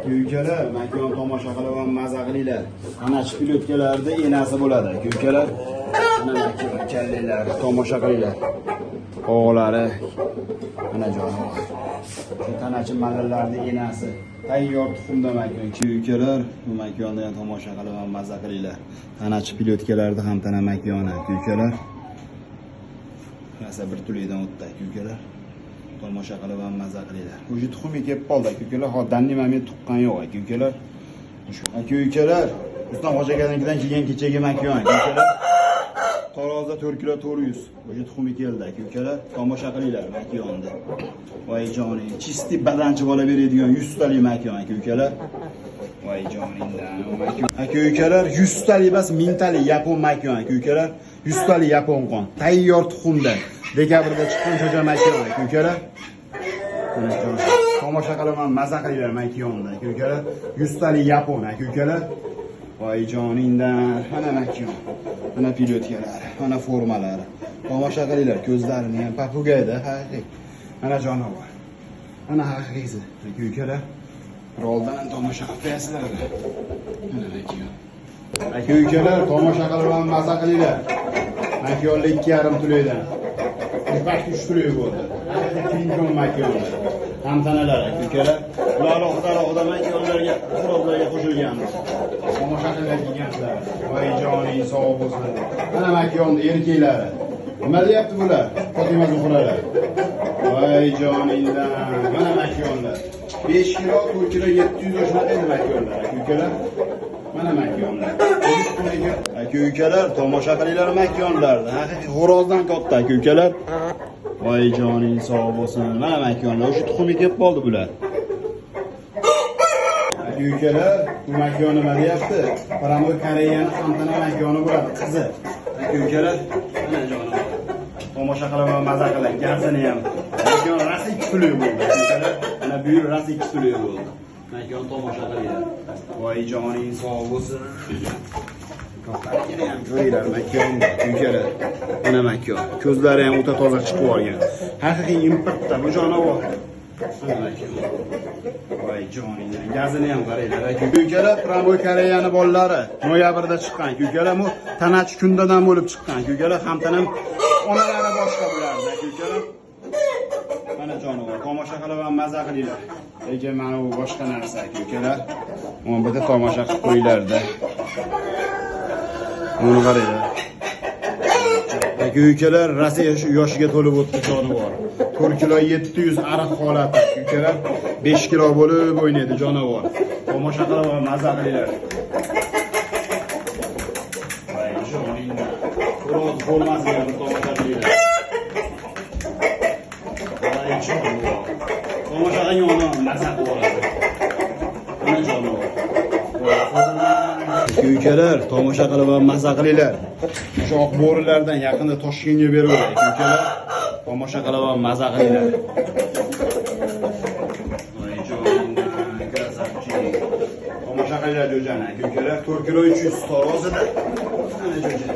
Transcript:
Kuykalar, makon tomosha qilib ham maza qilinglar. Ana shu pilotkalarda enasi bo'ladi. Kuykalar, ana makon kallalar tomosha qilinglar. O'g'lari ana jonivor. Shu tanachi mallalarning enasi. Tayyor tuxumda makon. Kuykalar, bu makonni ham tomosha qilib ham maza qilinglar. Tanachi pilotkalarda ham tana makoni. Kuykalar. Nasa bir tulidan o'tdi kuykalar. Tomosha qilib ham maza qilinglar. O'sha tuxumi kelib qoldi kuykalar. Xo'danni men tuqqan yo'q kuykalar. Kuykalar, Rustam Hojaganikidan kelgan kechagi makon kuykalar. Tarozda 4 kilo 400. O'sha tuxumi keldi kuykalar. Tomosha qilinglar makonni. Voy joning, chisti badanchi bola beradigan 100 talik makon kuykalar. Voy joningdan, makon. Kuykalar 100 talik emas, 1000 talik yapon makon kuykalar. 100 talik yapon qon. Tayyor tuxumda. Dekabrda chiqqan jo'ja makon kuykalar. Tomosha qilaman, maza qilinglar makonni kuykalar. 100 talik yapon kuykalar. Voy joningdan, mana makon. Mana pilotkalar, mana formalar. Tomosha qilinglar, ko'zlarini ham papugayda, haqiqiy. Mana jonivor. Mana haqiqiysi kuykalar. Roldan tomosha qilasizlar. Mana makon. Kuykalar, tomosha qilib ham maza qilinglar. Makonlik 2,5 tulaydan. Ipak 3 tulay bo'ldi. Pingon makon. Tantanalar kuykalar. Ular oxda makonlarga, xuroblarga qo'shilganmiz. Tomosha qilib kelgansizlar. Voy joning sog' bo'lsin. Mana makonni erkeklari. Nima deyapti bular? Fotima Zuhralar. Voy joningdan. Mana makonlar. 5 kilo, 4 kilo 700 yoshlarda edi makonlar kuykalar. Mana makonlar. Kuykalar, tomosha qilinglar makonlarni. Haqiqiy xo'rozdan katta kuykalar. Voy joning sog' bo'lsin. Mana makonlar. O'sha tuxumi kelib qoldi bular. Kuykalar, bu makon nima deyapti? Paramoy Koreyaning Xantana makoni bo'ladi, qizi. Kuykalar, mana jonivor. Tomosha qilib maza qilib, gazini ham. Makon rasi 2 puli bo'ldi. Kuykalar, mana bu yil rasi 2 puli bo'ldi. Makon tomosha qilinglar. Voy joning sog' bo'lsin. Ko'plarga ham ko'ringlar makon, kuykalar. Mana makon. Ko'zlari ham o'ta toza chiqib olgan. Haqiqiy importda bu jonivor. Mana makon. Voy joningdan, gazini ham qaranglar. Kuykalar, Paramoy Koreyaning bolalari noyabrda chiqqan. Kuykalar bu tanachi kundadan bo'lib chiqqan. Kuykalar ham tanam onalari boshqa bularda. Kuykalar. Mana jonivor, tomosha qilib ham maza qilinglar. Lekin mana bu boshqa narsa kuykalar. Mana bitta tomosha qilib qo'yinglar-da. Buni qaranglar. Kuykalar rasi yoshiga to'lib o'tdi jonivor. 4 kilo 700 ariq holati kuykalar. 5 kilo bo'lib o'ynaydi jonivor. Tomosha qilib ham maza qilinglar. Voy joningdan. Xo'roz bo'lmasiga bir tomosha qilinglar. Voy jonivor. Tomosha qilgan maza qiladi. Mana jonivor. Kuykalar, tomosha qilib ham maza qilinglar. O'sha oq bo'rilardan yaqinda Toshkentga beraveradi kuykalar. Tomosha qilib ham maza qilinglar. Voy joningdan, krasavchi. Tomosha qilinglar jo'jani kuykalar. 4 kilo 300 tarozida. Mana jo'ja.